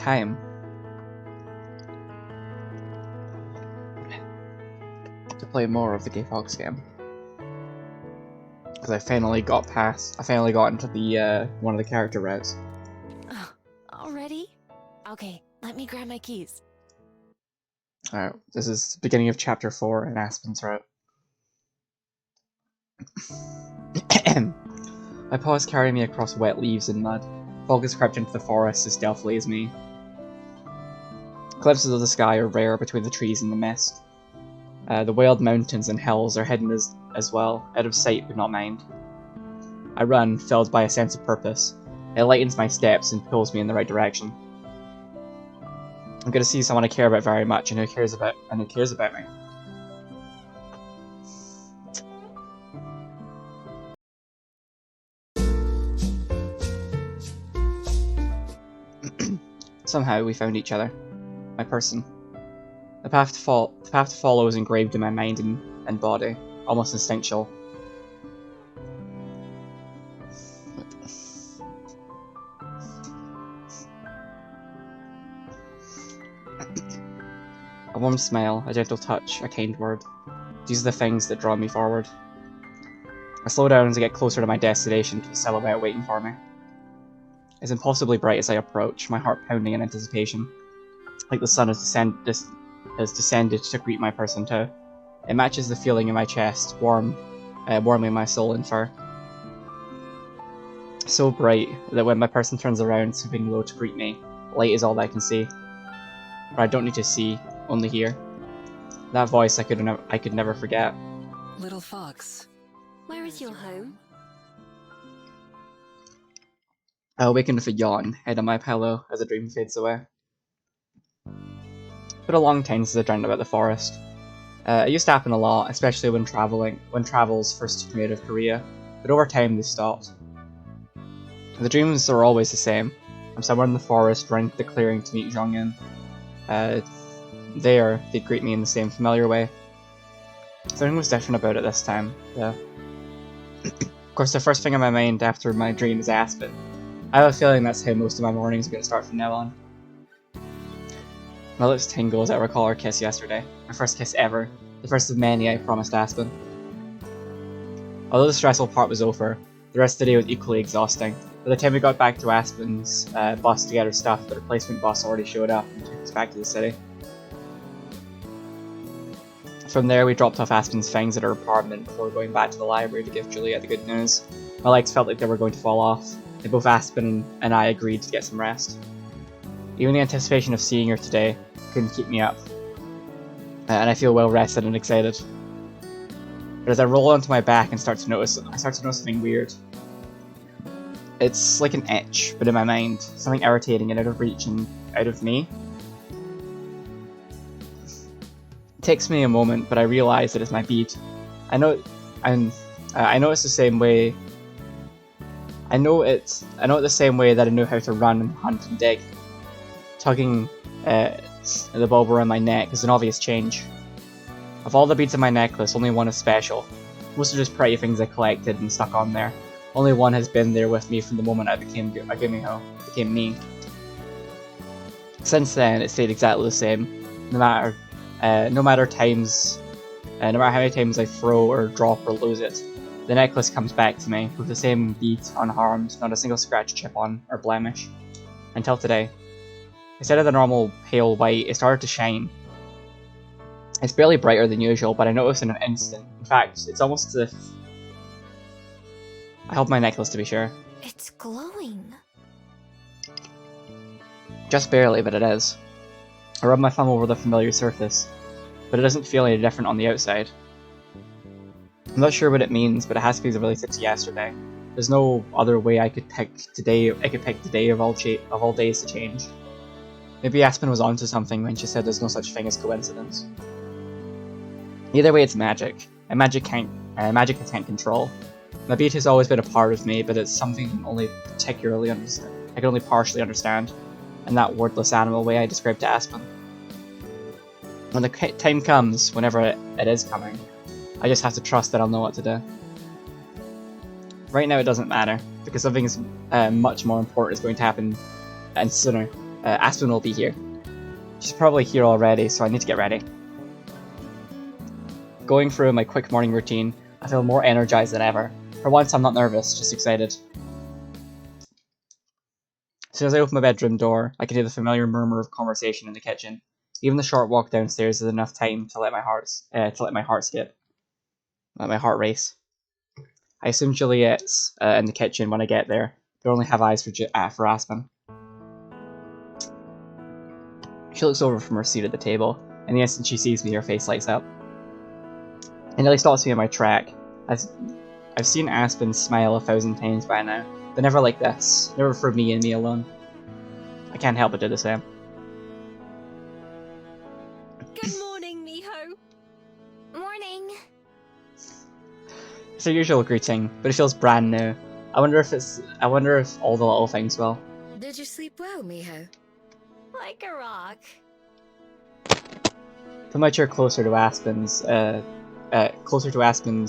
time to play more of the Gay Fox game. Because I finally got into the, one of the character routes. Already? Okay, let me grab my keys. Alright, this is the beginning of Chapter 4 in Aspen's route. My paws carry me across wet leaves and mud. Fog has crept into the forest as stealthily as me. Glimpses of the sky are rare between the trees and the mist. The wild mountains and hills are hidden as well, out of sight but not mind. I run, filled by a sense of purpose. It lightens my steps and pulls me in the right direction. I'm going to see someone I care about very much and who cares about me. Somehow we found each other. My person. The path to follow is engraved in my mind and body, almost instinctual. A warm smile, a gentle touch, a kind word. These are the things that draw me forward. I slow down as I get closer to my destination, to a silhouette waiting for me. It's impossibly bright as I approach, my heart pounding in anticipation. Like the sun has descended to greet my person too. It matches the feeling in my chest, warming my soul and fur. So bright that when my person turns around, swooping low to greet me, light is all that I can see. But I don't need to see, only hear. That voice I could never forget. Little fox, Where is your home? I awaken with a yawn, head on my pillow as a dream fades away. But a long time since I dreamt about the forest. It used to happen a lot, especially when travels first took me out of Korea, but over time they stopped. The dreams are always the same. I'm somewhere in the forest, running to the clearing to meet Jonghyun. There, they'd greet me in the same familiar way. Something was different about it this time, though. Of course, the first thing on my mind after my dream is Aspen. I have a feeling that's how most of my mornings are going to start from now on. My lips tingle as I recall our kiss yesterday. My first kiss ever. The first of many I promised Aspen. Although the stressful part was over, the rest of the day was equally exhausting. By the time we got back to Aspen's bus to get our stuff, the replacement bus already showed up and took us back to the city. From there, we dropped off Aspen's things at her apartment before going back to the library to give Juliet the good news. My legs felt like they were going to fall off, and both Aspen and I agreed to get some rest. Even the anticipation of seeing her today couldn't keep me up, and I feel well rested and excited. But as I roll onto my back and I start to notice something weird. It's like an itch, but in my mind, something irritating and out of reach and out of me. It takes me a moment, but I realize that it's my bead. I know it's the same way. I know it the same way that I knew how to run and hunt and dig. Tugging the bulb around my neck is an obvious change. Of all the beads in my necklace, only one is special. Most are just pretty things I collected and stuck on there. Only one has been there with me from the moment I became me. Since then, it stayed exactly the same. No matter how many times I throw or drop or lose it, the necklace comes back to me with the same bead, unharmed, not a single scratch, chip on, or blemish. Until today. Instead of the normal pale white, it started to shine. It's barely brighter than usual, but I noticed in an instant. In fact, it's almost as if I held my necklace to be sure. It's glowing. Just barely, but it is. I rub my thumb over the familiar surface, but it doesn't feel any different on the outside. I'm not sure what it means, but it has to be really since yesterday. There's no other way I could pick today. Of all days to change. Maybe Aspen was onto something when she said there's no such thing as coincidence. Either way, it's magic. And magic I can't control. My beat has always been a part of me, but it's something I can only partially understand, in that wordless animal way I described to Aspen. When the time comes, whenever it is coming, I just have to trust that I'll know what to do. Right now it doesn't matter, because something much more important is going to happen, and sooner. Aspen will be here. She's probably here already, so I need to get ready. Going through my quick morning routine, I feel more energized than ever. For once, I'm not nervous, just excited. As soon as I open my bedroom door, I can hear the familiar murmur of conversation in the kitchen. Even the short walk downstairs is enough time to let my heart skip, let my heart race. I assume Juliet's in the kitchen when I get there, but only have eyes for Aspen. She looks over from her seat at the table, and the instant she sees me, her face lights up. It nearly stops me in my track. I've seen Aspen smile 1,000 times by now, but never like this. Never for me and me alone. I can't help but do the same. Good morning, Miho. Morning. It's her usual greeting, but it feels brand new. I wonder if all the little things will. Did you sleep well, Miho? Like a rock. Put my chair closer to Aspen's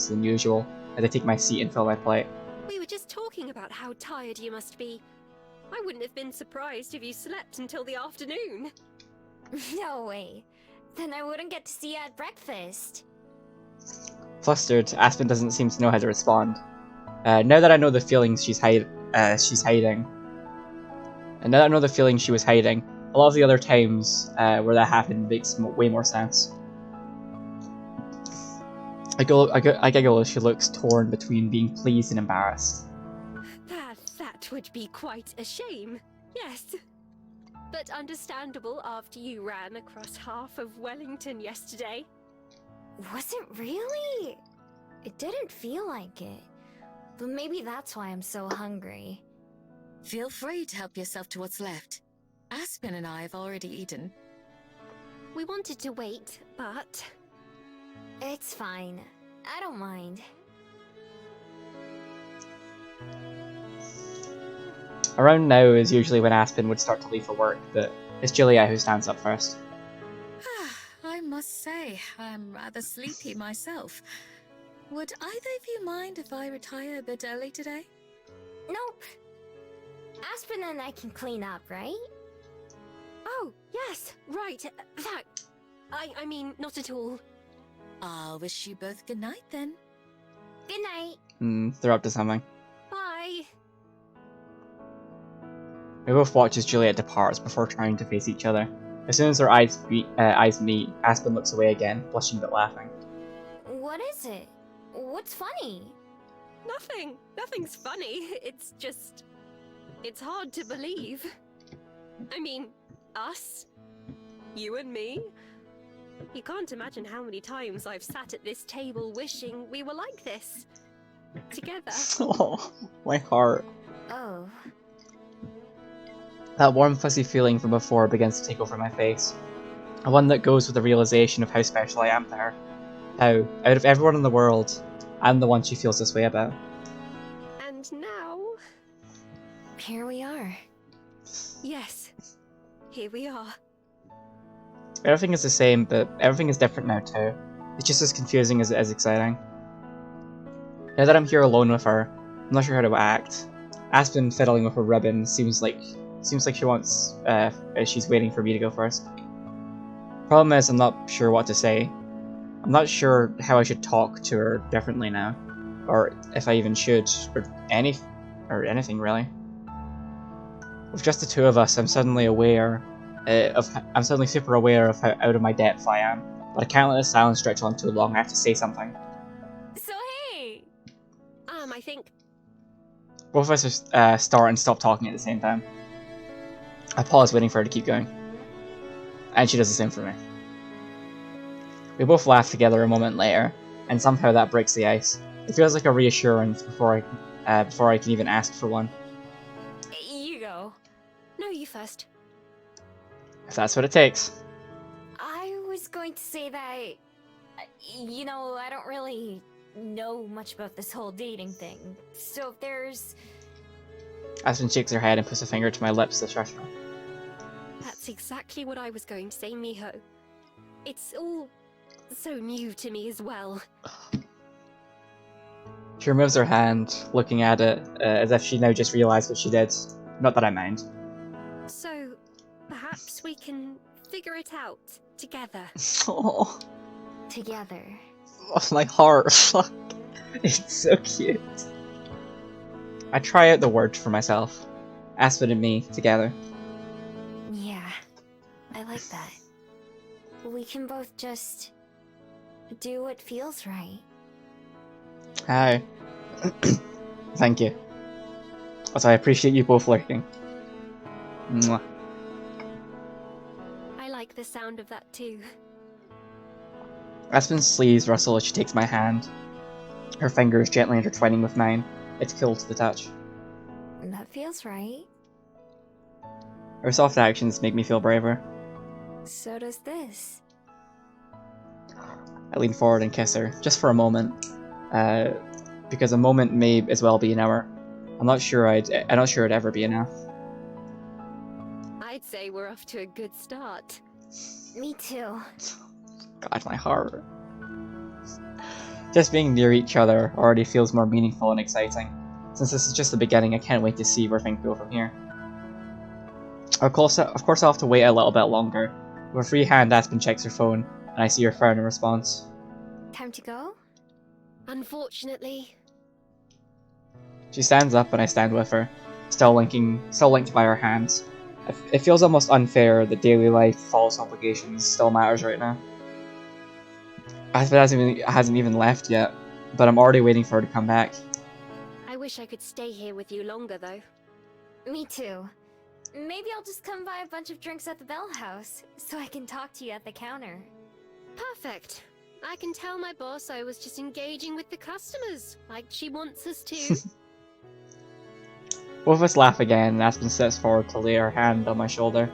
than usual, as I take my seat and fill my plate. We were just talking about how tired you must be. I wouldn't have been surprised if you slept until the afternoon. No way. Then I wouldn't get to see you at breakfast. Flustered, Aspen doesn't seem to know how to respond. Now that I know the feelings she's hiding, and now that I know the feelings she was hiding, a lot of the other times where that happened makes way more sense. I giggle as she looks torn between being pleased and embarrassed. That would be quite a shame, yes. But understandable after you ran across half of Wellington yesterday. Was it really? It didn't feel like it. But maybe that's why I'm so hungry. Feel free to help yourself to what's left. Aspen and I have already eaten. We wanted to wait, but... It's fine. I don't mind. Around now is usually when Aspen would start to leave for work, but it's Julia who stands up first. I must say, I'm rather sleepy myself. Would either of you mind if I retire a bit early today? Nope. Aspen and I can clean up, right? Oh, yes, right. That... I mean, not at all. I'll wish you both good night then. Good night. They're up to something. Bye. We both watch as Juliet departs before trying to face each other. As soon as their eyes meet, Aspen looks away again, blushing but laughing. What is it? What's funny? Nothing. Nothing's funny. It's just... It's hard to believe. I mean, us? You and me? You can't imagine how many times I've sat at this table wishing we were like this. Together. Oh, my heart. Oh. That warm fuzzy feeling from before begins to take over my face. A one that goes with the realization of how special I am to her. How, out of everyone in the world, I'm the one she feels this way about. And now... Here we are. Yes. Here we are. Everything is the same, but everything is different now too. It's just as confusing as exciting. Now that I'm here alone with her, I'm not sure how to act. Aspen fiddling with her ribbon seems like she wants, she's waiting for me to go first. Problem is, I'm not sure what to say. I'm not sure how I should talk to her differently now, or if I even should, or anything really. With just the two of us, I'm suddenly super aware of how out of my depth I am. But I can't let the silence stretch on too long. I have to say something. So hey! I think... Both of us start and stop talking at the same time. I pause, waiting for her to keep going. And she does the same for me. We both laugh together a moment later, and somehow that breaks the ice. It feels like a reassurance before I can even ask for one. You go. No, you first. If that's what it takes. I was going to say that... You know, I don't really know much about this whole dating thing. So if there's... Aspen shakes her head and puts a finger to my lips to shush her. That's exactly what I was going to say, Miho. It's all so new to me as well. She removes her hand, looking at it as if she now just realised what she did. Not that I mind. So, we can figure it out together. Oh, Together. my heart. Fuck. It's so cute. I try out the word for myself. Aspen and me together. Yeah, I like that. We can both just do what feels right. Hi. Thank you. Also, I appreciate you both lurking. Mwah. I like the sound of that too. Aspen's sleeves rustle as she takes my hand, her fingers gently intertwining with mine. It's cool to the touch. That feels right. Her soft actions make me feel braver. So does this. I lean forward and kiss her, just for a moment, because a moment may as well be an hour. I'm not sure it'd ever be enough. I'd say we're off to a good start. Me too. God, my heart. Just being near each other already feels more meaningful and exciting. Since this is just the beginning, I can't wait to see where things go from here. Of course, I'll have to wait a little bit longer. With a free hand, Aspen checks her phone, and I see her frown in response. Time to go? Unfortunately, She stands up and I stand with her, still linked by our hands. It feels almost unfair that daily life, false obligations, still matters right now. Aspen hasn't even left yet, but I'm already waiting for her to come back. I wish I could stay here with you longer though. Me too. Maybe I'll just come buy a bunch of drinks at the Bell House, so I can talk to you at the counter. Perfect. I can tell my boss I was just engaging with the customers, like she wants us to. Both of us laugh again, and Aspen steps forward to lay her hand on my shoulder.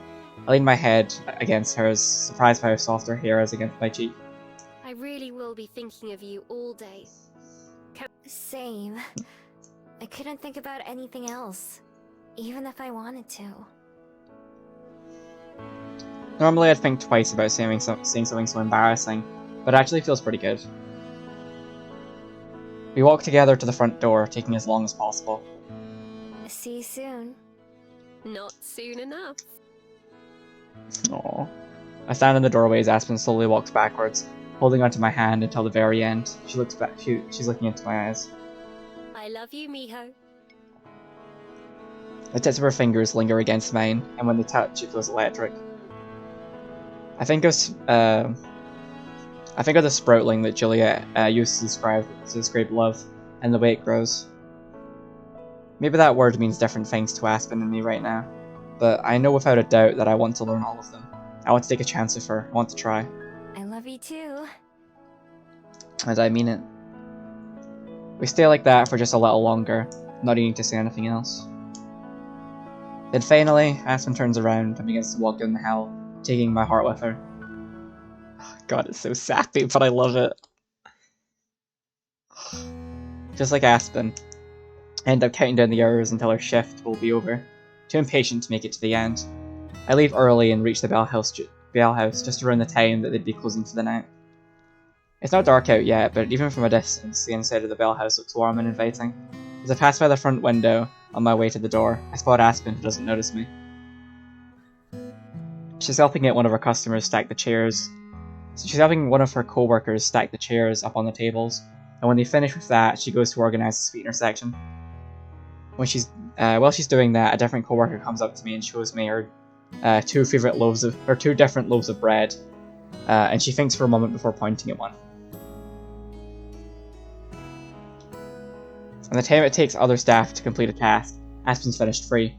I lean my head against hers, surprised by how soft her hair is against my cheek. I really will be thinking of you all day. Same. I couldn't think about anything else, even if I wanted to. Normally I'd think twice about saying something so embarrassing, but it actually feels pretty good. We walk together to the front door, taking as long as possible. See you soon. Not soon enough. Aww. I stand in the doorway as Aspen slowly walks backwards, holding onto my hand until the very end. She looks back. She's looking into my eyes. I love you, Miho. The tips of her fingers linger against mine, and when they touch, it feels electric. I think of the sproutling that Juliet used to describe love, and the way it grows. Maybe that word means different things to Aspen and me right now, but I know without a doubt that I want to learn all of them. I want to take a chance with her. I want to try. I love you too. And I mean it. We stay like that for just a little longer, not needing to say anything else. Then finally, Aspen turns around and begins to walk down the hill, taking my heart with her. God, it's so sappy, but I love it. Just like Aspen, I end up counting down the hours until our shift will be over, too impatient to make it to the end. I leave early and reach the Bell House just around the time that they'd be closing for the night. It's not dark out yet, but even from a distance, the inside of the Bell House looks warm and inviting. As I pass by the front window, on my way to the door, I spot Aspen, who doesn't notice me. She's helping one of her customers stack the chairs. She's helping one of her co-workers stack the chairs up on the tables, and when they finish with that, she goes to organize the sweetener section. While she's doing that, a different co-worker comes up to me and shows me her two different loaves of bread, and she thinks for a moment before pointing at one. And the time it takes other staff to complete a task, Aspen's finished free,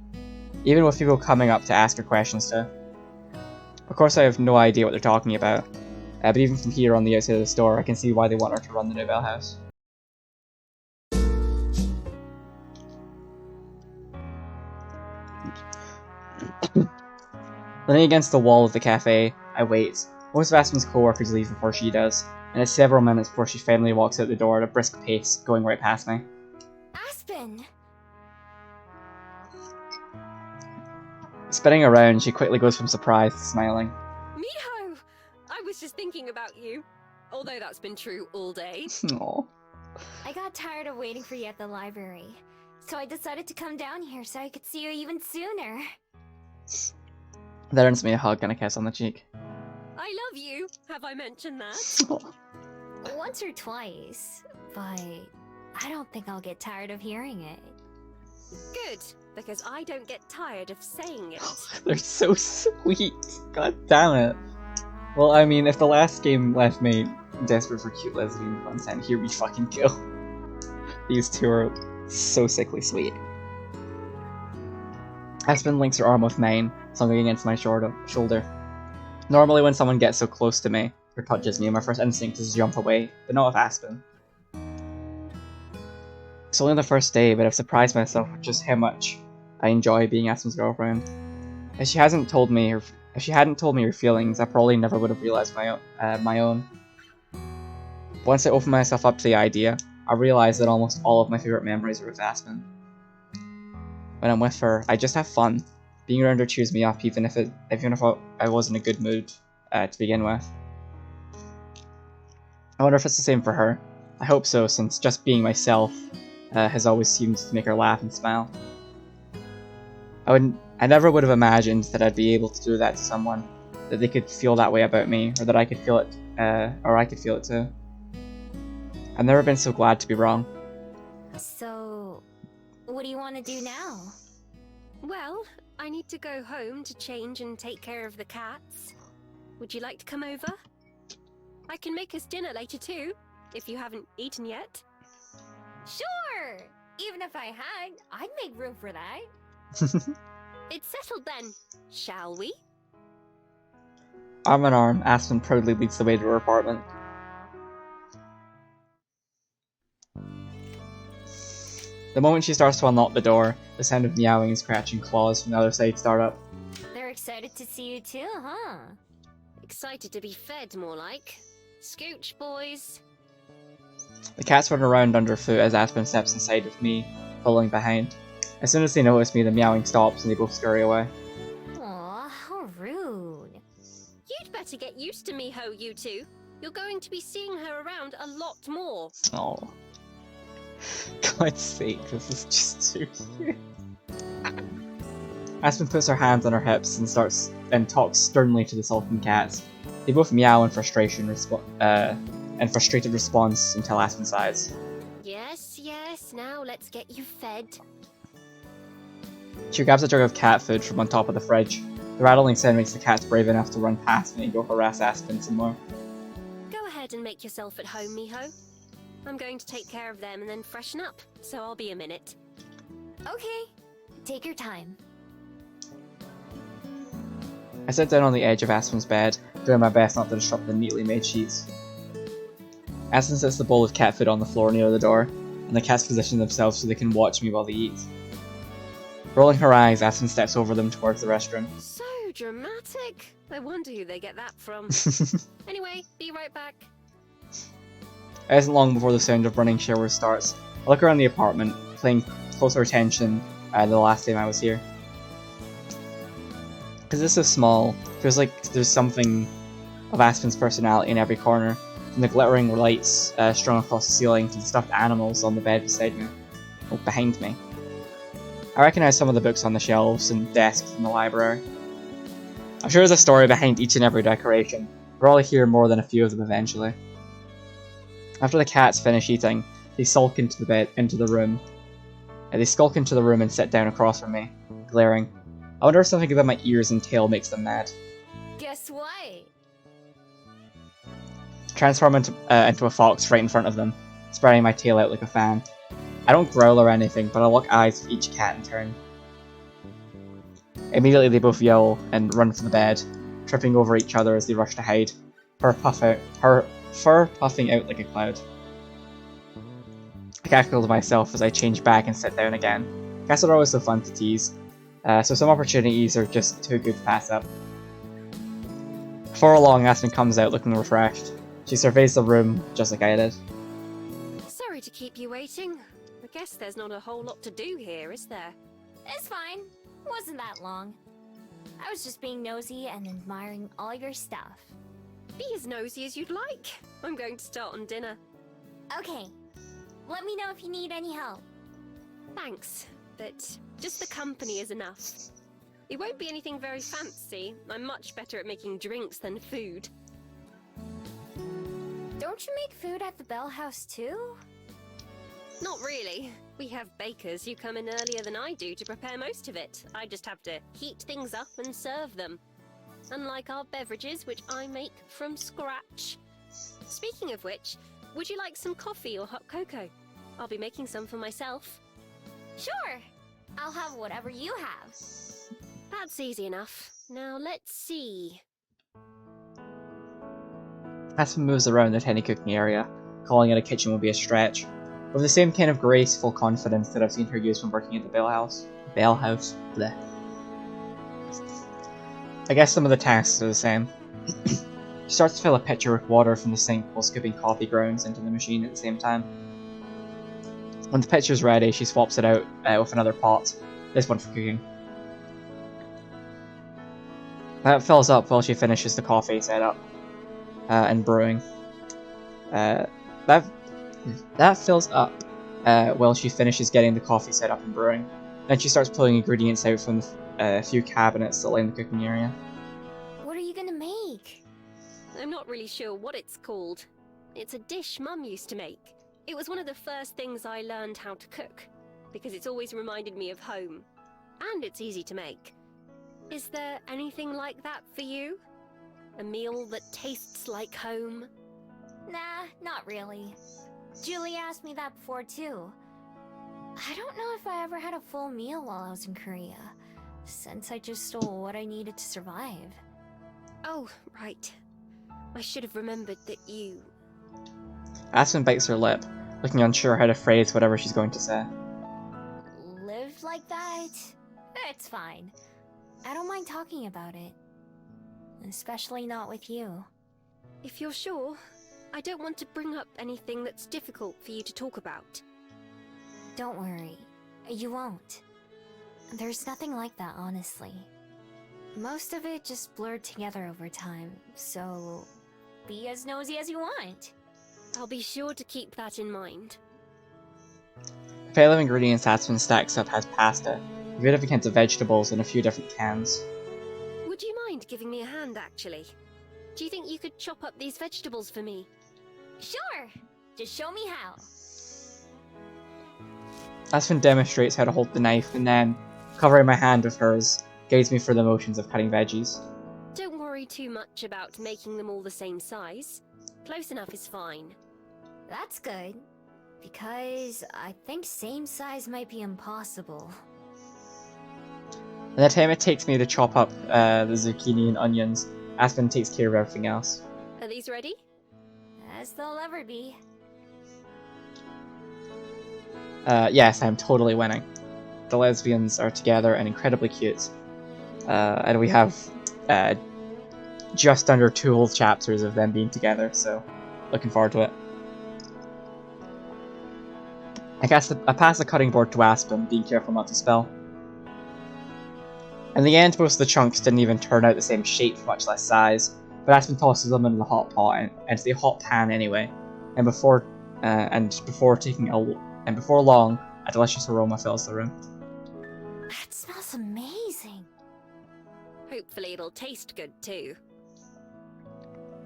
even with people coming up to ask her questions too. Of course, I have no idea what they're talking about, but even from here on the outside of the store, I can see why they want her to run the new Bell House. Leaning against the wall of the cafe, I wait. Most of Aspen's co-workers leave before she does, and it's several minutes before she finally walks out the door at a brisk pace, going right past me. Aspen! Spinning around, she quickly goes from surprise to smiling. Miho! I was just thinking about you. Although that's been true all day. Aww. I got tired of waiting for you at the library, so I decided to come down here so I could see you even sooner. That earns me a hug and a kiss on the cheek. I love you. Have I mentioned that? Once or twice, but I don't think I'll get tired of hearing it. Good, because I don't get tired of saying it. They're so sweet. God damn it. Well, I mean, if the last game left me desperate for cute lesbian content, here we fucking go. These two are so sickly sweet. Aspen links her arm with mine, slumping against my shoulder. Normally when someone gets so close to me, or touches me, my first instinct is to jump away, but not with Aspen. It's only the first day, but I've surprised myself with just how much I enjoy being Aspen's girlfriend. If she hadn't told me her feelings, I probably never would have realized my own. Once I opened myself up to the idea, I realized that almost all of my favorite memories are with Aspen. When I'm with her, I just have fun. Being around her cheers me up, even if I was in a good mood to begin with. I wonder if it's the same for her. I hope so, since just being myself has always seemed to make her laugh and smile. I never would have imagined that I'd be able to do that to someone, that they could feel that way about me, or that I could feel it, or I could feel it too. I've never been so glad to be wrong. So, what do you want to do now? Well, I need to go home to change and take care of the cats. Would you like to come over? I can make us dinner later too, if you haven't eaten yet. Sure! Even if I had, I'd make room for that. It's settled then, shall we? Arm in arm, Aspen proudly leads the way to her apartment. The moment she starts to unlock the door, the sound of meowing and scratching claws from the other side start up. They're excited to see you too, huh? Excited to be fed, more like. Scooch, boys. The cats run around underfoot as Aspen steps inside with me, following behind. As soon as they notice me, the meowing stops and they both scurry away. Aw, how rude. You'd better get used to me, Ho, you two. You're going to be seeing her around a lot more. Oh. God's sake, this is just too cute. Aspen puts her hands on her hips and talks sternly to the sulking cats. They both meow in frustrated response until Aspen sighs. Yes, yes, now let's get you fed. She grabs a jug of cat food from on top of the fridge. The rattling sound makes the cats brave enough to run past me and go harass Aspen some more. Go ahead and make yourself at home, Miho. I'm going to take care of them and then freshen up, so I'll be a minute. Okay, take your time. I sit down on the edge of Aspen's bed, doing my best not to disrupt the neatly made sheets. Aspen sets the bowl of cat food on the floor near the door, and the cats position themselves so they can watch me while they eat. Rolling her eyes, Aspen steps over them towards the restroom. So dramatic. I wonder who they get that from. Anyway, be right back. It isn't long before the sound of running showers starts. I look around the apartment, paying closer attention the last time I was here. Because it's so small, feels like there's something of Aspen's personality in every corner, from the glittering lights strung across the ceiling to the stuffed animals on the bed beside me, behind me. I recognise some of the books on the shelves and desks in the library. I'm sure there's a story behind each and every decoration. We'll probably hear more than a few of them eventually. After the cats finish eating, they skulk into the room. They skulk into the room and sit down across from me, glaring. I wonder if something about my ears and tail makes them mad. Guess what? Transform into a fox right in front of them, spreading my tail out like a fan. I don't growl or anything, but I lock eyes with each cat in turn. Immediately they both yell and run for the bed, tripping over each other as they rush to hide, her fur puffing out like a cloud. I cackle to myself as I change back and sit down again. Cats are always so fun to tease, so some opportunities are just too good to pass up. Before long, Aspen comes out looking refreshed. She surveys the room just like I did. Sorry to keep you waiting. I guess there's not a whole lot to do here, is there? It's fine. Wasn't that long. I was just being nosy and admiring all your stuff. Be as nosy as you'd like. I'm going to start on dinner. Okay. Let me know if you need any help. Thanks, but just the company is enough. It won't be anything very fancy. I'm much better at making drinks than food. Don't you make food at the Bell House too? Not really. We have bakers who come in earlier than I do to prepare most of it. I just have to heat things up and serve them. Unlike our beverages, which I make from scratch. Speaking of which, would you like some coffee or hot cocoa? I'll be making some for myself. Sure! I'll have whatever you have. That's easy enough. Now let's see. Aspen moves around the tiny cooking area. Calling it a kitchen would be a stretch. With the same kind of graceful confidence that I've seen her use when working at the Bell House. Bell House? Bleh. I guess some of the tasks are the same. She starts to fill a pitcher with water from the sink while scooping coffee grounds into the machine at the same time. When the pitcher's ready, she swaps it out with another pot, this one for cooking. That fills up while she finishes the coffee setup and brewing. That fills up while she finishes getting the coffee set up and brewing. Then she starts pulling ingredients out from the few cabinets that line the cooking area. What are you gonna make? I'm not really sure what it's called. It's a dish Mum used to make. It was one of the first things I learned how to cook, because it's always reminded me of home. And it's easy to make. Is there anything like that for you? A meal that tastes like home? Nah, not really. Julie asked me that before too. I don't know if I ever had a full meal while I was in Korea, since I just stole what I needed to survive. Oh, right. I should have remembered that you... Aspen bites her lip, looking unsure how to phrase whatever she's going to say. Lived like that? It's fine. I don't mind talking about it. Especially not with you. If you're sure, I don't want to bring up anything that's difficult for you to talk about. Don't worry. You won't. There's nothing like that, honestly. Most of it just blurred together over time, so be as nosy as you want. I'll be sure to keep that in mind. The pile of ingredients Aspen stacks up has pasta, a bit of cans of vegetables, and a few different cans. Would you mind giving me a hand, actually? Do you think you could chop up these vegetables for me? Sure! Just show me how. Aspen demonstrates how to hold the knife and then, covering my hand with hers, guides me through the motions of cutting veggies. Don't worry too much about making them all the same size. Close enough is fine. That's good. Because I think same size might be impossible. By the time it takes me to chop up the zucchini and onions, Aspen takes care of everything else. Are these ready? As they'll ever be. Yes, I'm totally winning. The lesbians are together and incredibly cute. And we have just under 2 whole chapters of them being together, so looking forward to it. I pass the cutting board to Aspen, being careful not to spill. In the end, most of the chunks didn't even turn out the same shape, much less size, but Aspen tosses them into the hot pot and into the hot pan anyway. And before long, a delicious aroma fills the room. That smells amazing. Hopefully it'll taste good too.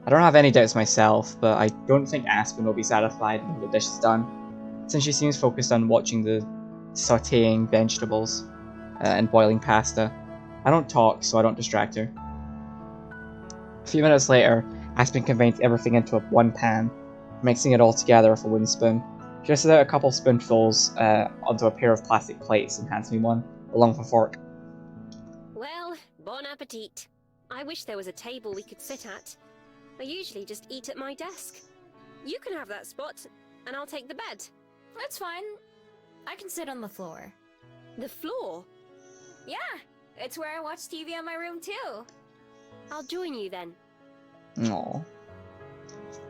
I don't have any doubts myself, but I don't think Aspen will be satisfied when the dish is done, since she seems focused on watching the sautéing vegetables and boiling pasta. I don't talk, so I don't distract her. A few minutes later, Aspen combines everything into one pan, mixing it all together with a wooden spoon. She presses out a couple spoonfuls onto a pair of plastic plates and hands me one, along with a fork. Well, bon appetit. I wish there was a table we could sit at. I usually just eat at my desk. You can have that spot, and I'll take the bed. That's fine. I can sit on the floor. The floor? Yeah, it's where I watch TV in my room too. I'll join you then. Aww.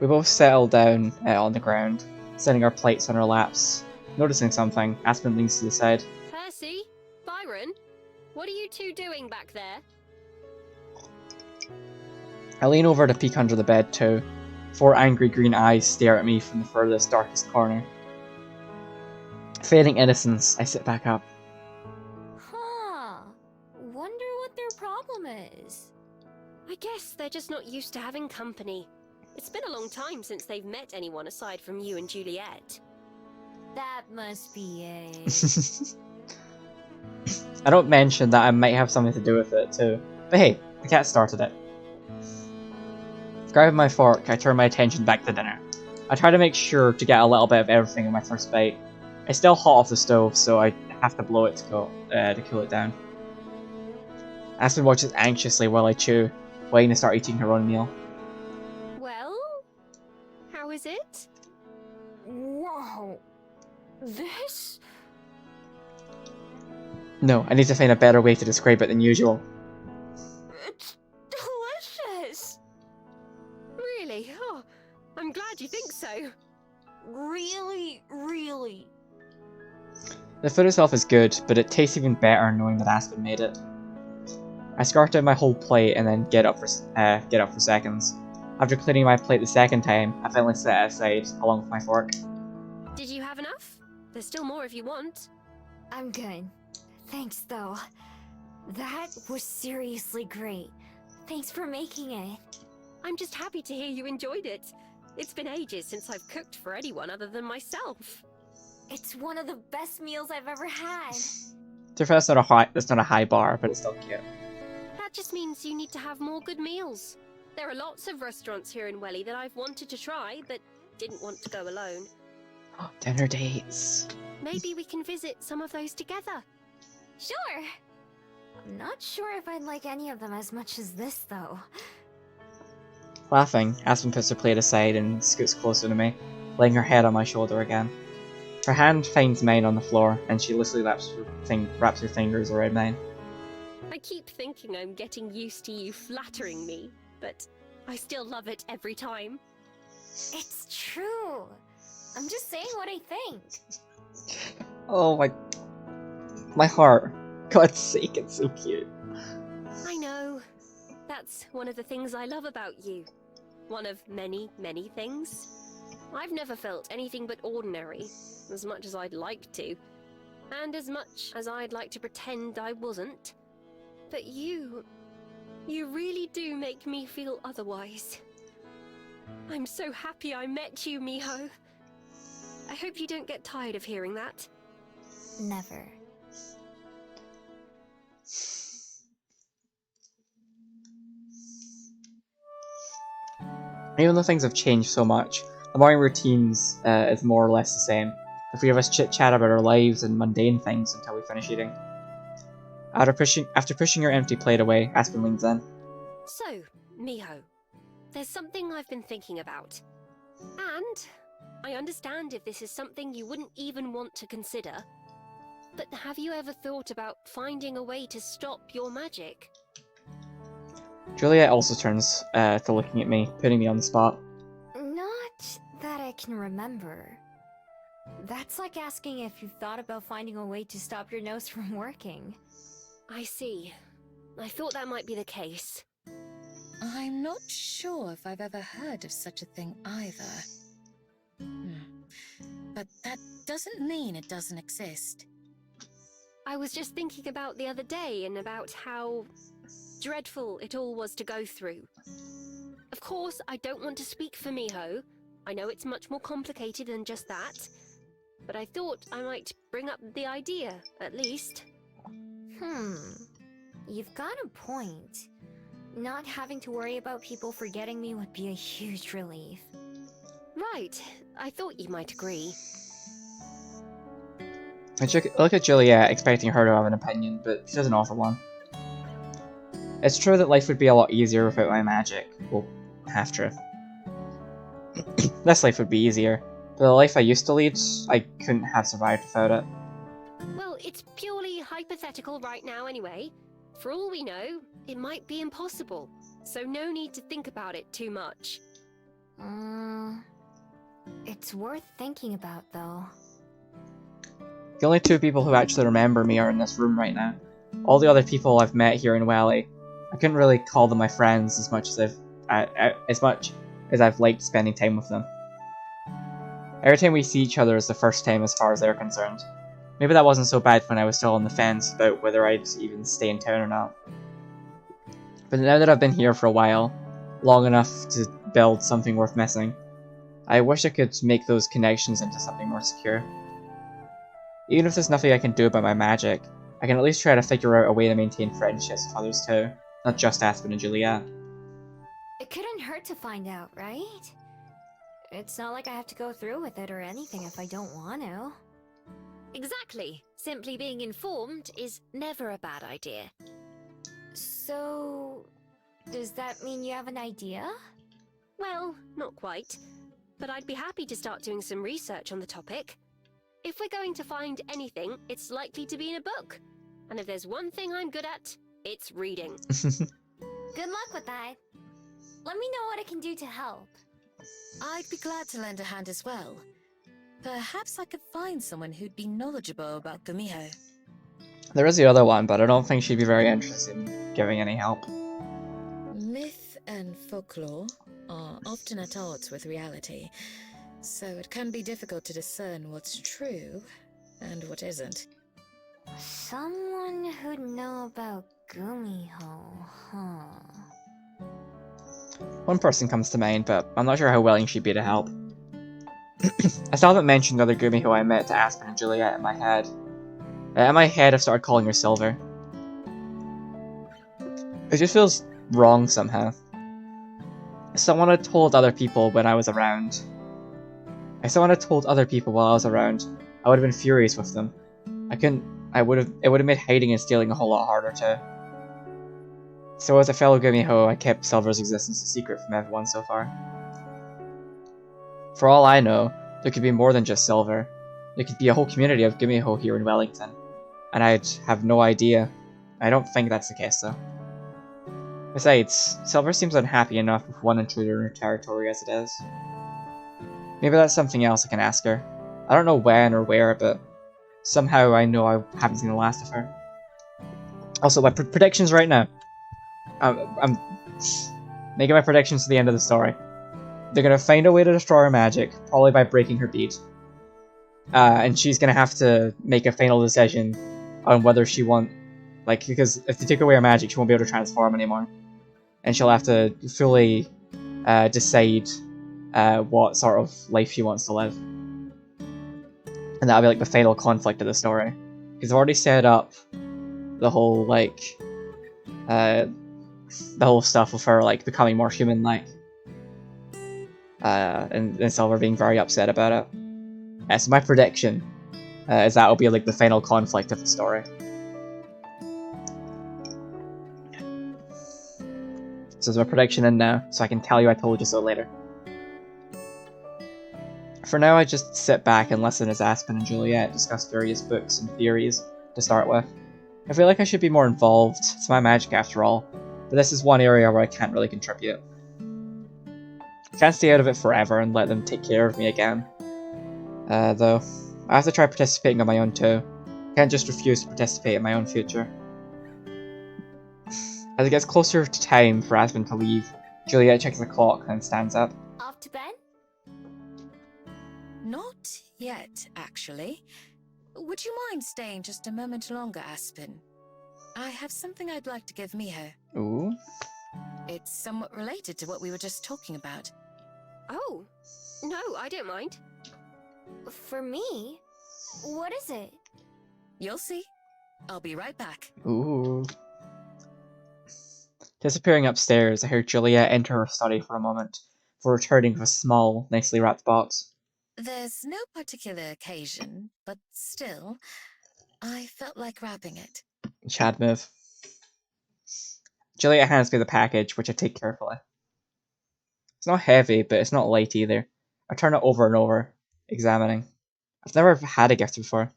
We both settle down on the ground, setting our plates on our laps. Noticing something, Aspen leans to the side. Percy? Byron? What are you two doing back there? I lean over to peek under the bed too. 4 angry green eyes stare at me from the furthest, darkest corner. Feigning innocence, I sit back up. Huh. Wonder what guess they're just not used to having company. It's been a long time since they've met anyone aside from you and Juliet. That must be it. I don't mention that I might have something to do with it too. But hey, the cat started it. Grabbing my fork, I turn my attention back to dinner. I try to make sure to get a little bit of everything in my first bite. It's still hot off the stove, so I have to blow it to cool it down. Aspen watches anxiously while I chew, waiting to start eating her own meal. Well, how is it? Whoa. This? No, I need to find a better way to describe it than usual. It's delicious! Really? Oh, I'm glad you think so. Really, really. The food itself is good, but it tastes even better knowing that Aspen made it. I scarf out my whole plate and then get up for seconds. After cleaning my plate the second time, I finally set it aside, along with my fork. Did you have enough? There's still more if you want. I'm good. Thanks, though. That was seriously great. Thanks for making it. I'm just happy to hear you enjoyed it. It's been ages since I've cooked for anyone other than myself. It's one of the best meals I've ever had. To be fair, that's not a high bar, but it's still cute. That just means you need to have more good meals. There are lots of restaurants here in Welly that I've wanted to try, but didn't want to go alone. Dinner dates. Maybe we can visit some of those together. Sure. I'm not sure if I'd like any of them as much as this, though. Laughing, Aspen puts her plate aside and scoots closer to me, laying her head on my shoulder again. Her hand finds mine on the floor, and she listlessly wraps her fingers around mine. I keep thinking I'm getting used to you flattering me, but I still love it every time. It's true. I'm just saying what I think. Oh my heart. God's sake, it's so cute. I know. That's one of the things I love about you. One of many, many things. I've never felt anything but ordinary, as much as I'd like to, and as much as I'd like to pretend I wasn't. But you really do make me feel otherwise. I'm so happy I met you, Miho. I hope you don't get tired of hearing that. Never. Even though things have changed so much, the morning routines is more or less the same. The three of us chit-chat about our lives and mundane things until we finish eating. After pushing her empty plate away, Aspen leans in. So, Miho, there's something I've been thinking about. And I understand if this is something you wouldn't even want to consider, but have you ever thought about finding a way to stop your magic? Juliet also turns to looking at me, putting me on the spot. Not that I can remember. That's like asking if you've thought about finding a way to stop your nose from working. I see. I thought that might be the case. I'm not sure if I've ever heard of such a thing either. But that doesn't mean it doesn't exist. I was just thinking about the other day and about how dreadful it all was to go through. Of course, I don't want to speak for Miho. I know it's much more complicated than just that. But I thought I might bring up the idea, at least. You've got a point. Not having to worry about people forgetting me would be a huge relief. Right. I thought you might agree. I look at Juliet, expecting her to have an opinion, but she doesn't offer one. It's true that life would be a lot easier without my magic. Well, half true. This life would be easier, but the life I used to lead, I couldn't have survived without it. Well, it's purely hypothetical right now anyway. For all we know, it might be impossible, so no need to think about it too much. It's worth thinking about, though. The only two people who actually remember me are in this room right now. All the other people I've met here in Welly, I couldn't really call them my friends as much as I've liked spending time with them. Every time we see each other is the first time as far as they're concerned. Maybe that wasn't so bad when I was still on the fence about whether I'd even stay in town or not. But now that I've been here for a while, long enough to build something worth missing, I wish I could make those connections into something more secure. Even if there's nothing I can do about my magic, I can at least try to figure out a way to maintain friendships with others too, not just Aspen and Juliet. It couldn't hurt to find out, right? It's not like I have to go through with it or anything if I don't want to. Exactly. Simply being informed is never a bad idea. So, does that mean you have an idea? Well, not quite. But I'd be happy to start doing some research on the topic. If we're going to find anything, it's likely to be in a book. And if there's one thing I'm good at, it's reading. Good luck with that. Let me know what I can do to help. I'd be glad to lend a hand as well. Perhaps I could find someone who'd be knowledgeable about Gumiho. There is the other one, but I don't think she'd be very interested in giving any help. Myth and folklore are often at odds with reality, so it can be difficult to discern what's true and what isn't. Someone who'd know about Gumiho, huh? One person comes to mind, but I'm not sure how willing she'd be to help. I still haven't mentioned the other Gumi who I met to Aspen and Juliet in my head. In my head, I've started calling her Silver. It just feels wrong somehow. Someone had told other people when I was around. If someone had told other people while I was around, I would have been furious with them. It would have made hiding and stealing a whole lot harder too. So as a fellow Gumiho, I kept Silver's existence a secret from everyone so far. For all I know, there could be more than just Silver. There could be a whole community of Gumiho here in Wellington, and I'd have no idea. I don't think that's the case though. Besides, Silver seems unhappy enough with one intruder in her territory as it is. Maybe that's something else I can ask her. I don't know when or where, but somehow I know I haven't seen the last of her. Also, my predictions right now. I'm making my predictions to the end of the story. They're gonna find a way to destroy her magic, probably by breaking her bead. And she's gonna have to make a final decision on whether she because if they take away her magic, she won't be able to transform anymore. And she'll have to fully decide what sort of life she wants to live. And that'll be like the final conflict of the story. Because I've already set up the whole the whole stuff with her becoming more human-like. And Silver being very upset about it. So my prediction is that'll be the final conflict of the story. So there's my prediction in now, so I can tell you I told you so later. For now, I just sit back and listen as Aspen and Juliet discuss various books and theories to start with. I feel like I should be more involved, it's my magic after all, but this is one area where I can't really contribute. I can't stay out of it forever and let them take care of me again. Though, I have to try participating on my own too. I can't just refuse to participate in my own future. As it gets closer to time for Aspen to leave, Juliet checks the clock and stands up. Off to bed? Not yet, actually. Would you mind staying just a moment longer, Aspen? I have something I'd like to give Miho. Ooh. It's somewhat related to what we were just talking about. Oh, no, I don't mind. For me? What is it? You'll see. I'll be right back. Ooh. Disappearing upstairs, I heard Juliet enter her study for a moment, before returning with a small, nicely wrapped box. There's no particular occasion, but still, I felt like wrapping it. Chad move. Juliet hands me the package, which I take carefully. It's not heavy, but it's not light either. I turn it over and over, examining. I've never had a gift before.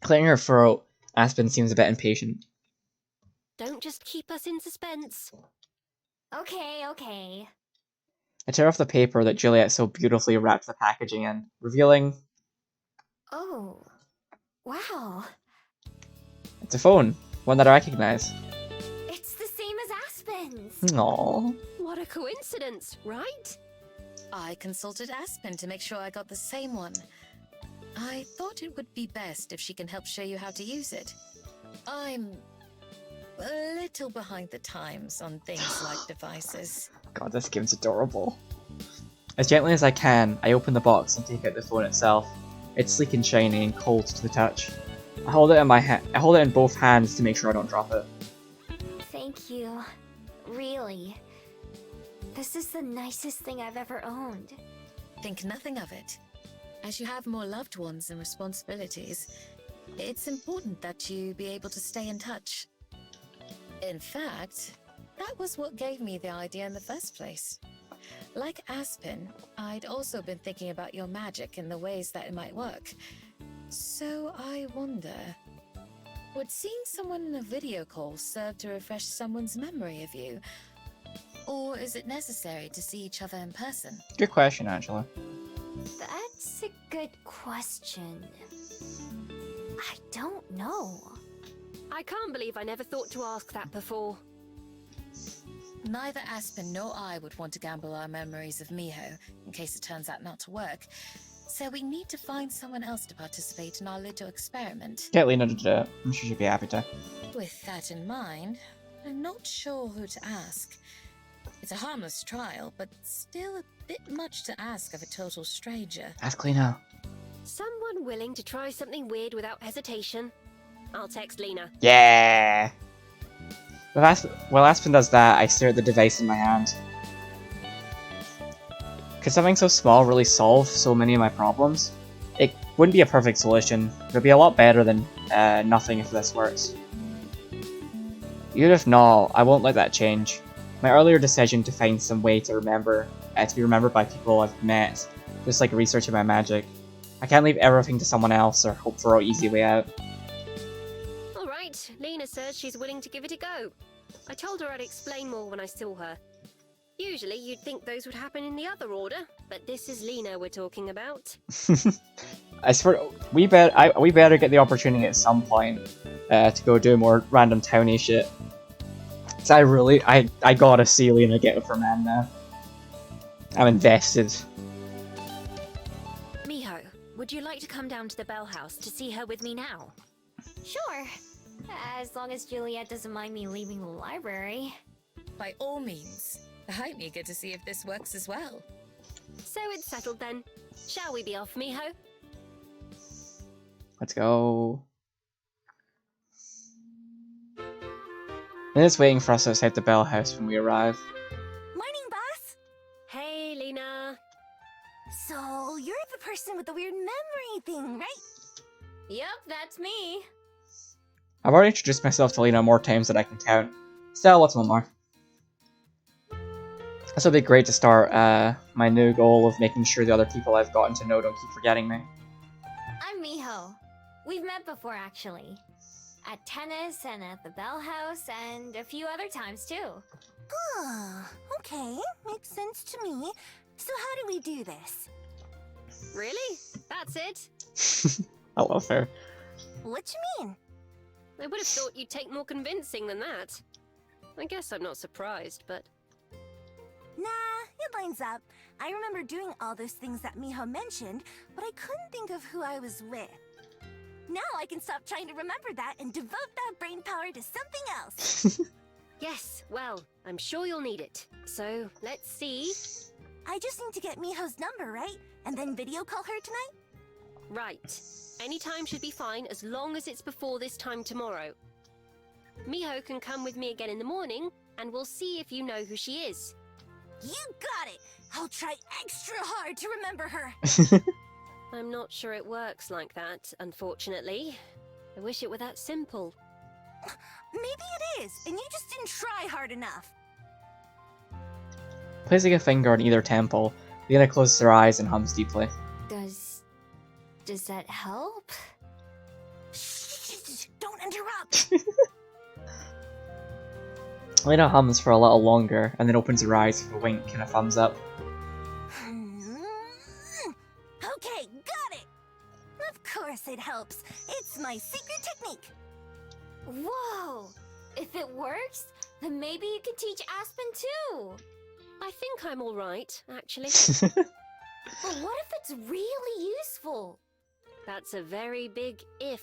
Clearing her throat, Aspen seems a bit impatient. Don't just keep us in suspense. Okay. I tear off the paper that Juliet so beautifully wrapped the packaging in, revealing... Oh. Wow. It's a phone, one that I recognize. It's the same as Aspen's. Aww. What a coincidence, right? I consulted Aspen to make sure I got the same one. I thought it would be best if she can help show you how to use it. I'm a little behind the times on things like devices. God, this game's adorable. As gently as I can, I open the box and take out the phone itself. It's sleek and shiny and cold to the touch. I hold it in I hold it in both hands to make sure I don't drop it. Thank you. Really. This is the nicest thing I've ever owned. Think nothing of it. As you have more loved ones and responsibilities, it's important that you be able to stay in touch. In fact, that was what gave me the idea in the first place. Like Aspen, I'd also been thinking about your magic and the ways that it might work. So I wonder, would seeing someone in a video call serve to refresh someone's memory of you? Or is it necessary to see each other in person? Good question, Angela. That's a good question. I don't know. I can't believe I never thought to ask that before. Neither Aspen nor I would want to gamble our memories of Miho, in case it turns out not to work. So we need to find someone else to participate in our little experiment. Get Lena to do it. I'm sure she'd be happy to. With that in mind, I'm not sure who to ask. It's a harmless trial, but still a bit much to ask of a total stranger. Ask Lena. Someone willing to try something weird without hesitation? I'll text Lena. Yeah! While Aspen does that, I stare at the device in my hand. Could something so small really solve so many of my problems? It wouldn't be a perfect solution, but it would be a lot better than nothing if this works. Even if not, I won't let that change. My earlier decision to find some way to be remembered by people I've met, just like researching my magic. I can't leave everything to someone else or hope for an easy way out. Alright, Lena says she's willing to give it a go. I told her I'd explain more when I saw her. Usually you'd think those would happen in the other order, but this is Lena we're talking about. I swear, we better get the opportunity at some point to go do more random towny shit. So I gotta see Lena get with her man now. I'm invested. Miho, would you like to come down to the Bell House to see her with me now? Sure. As long as Juliet doesn't mind me leaving the library. By all means, I'm eager to see if this works as well. So it's settled then. Shall we be off, Miho? Let's go. Lena's waiting for us outside the Bell House when we arrive. Morning, boss! Hey, Lena. So, you're the person with the weird memory thing, right? Yep, that's me. I've already introduced myself to Lena more times than I can count. Still, what's one more? This will be great to start my new goal of making sure the other people I've gotten to know don't keep forgetting me. I'm Miho. We've met before, actually. At tennis and at the Bell House and a few other times, too. Ah, okay. Makes sense to me. So how do we do this? Really? That's it? I love her. What you mean? I would have thought you'd take more convincing than that. I guess I'm not surprised, but... Nah, it lines up. I remember doing all those things that Miho mentioned, but I couldn't think of who I was with. Now I can stop trying to remember that and devote that brain power to something else. Yes, well, I'm sure you'll need it. So, let's see. I just need to get Miho's number, right? And then video call her tonight? Right. Any time should be fine as long as it's before this time tomorrow. Miho can come with me again in the morning, and we'll see if you know who she is. You got it! I'll try extra hard to remember her. I'm not sure it works like that, unfortunately. I wish it were that simple. Maybe it is, and you just didn't try hard enough. Placing a finger on either temple, Lena closes her eyes and hums deeply. Does that help? Shh, don't interrupt. Lena hums for a little longer and then opens her eyes with a wink and a thumbs up. Okay, got it. Of course it helps. It's my secret technique. Whoa! If it works, then maybe you can teach Aspen too. I think I'm alright, actually. But what if it's really useful? That's a very big if.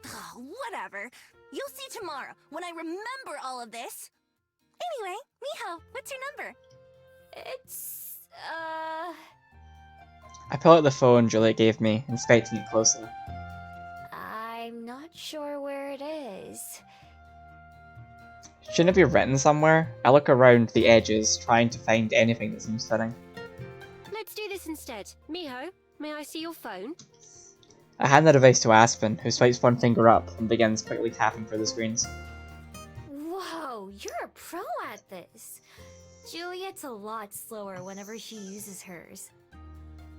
Ugh, whatever. You'll see tomorrow when I remember all of this. Anyway, Miho, what's your number? It's, I pull out the phone Juliet gave me, inspecting it closely. I'm not sure where it is. Shouldn't it be written somewhere? I look around the edges, trying to find anything that seems fitting. Let's do this instead. Miho, may I see your phone? I hand the device to Aspen, who swipes one finger up and begins quickly tapping through the screens. Whoa, you're a pro at this. Juliet's a lot slower whenever she uses hers.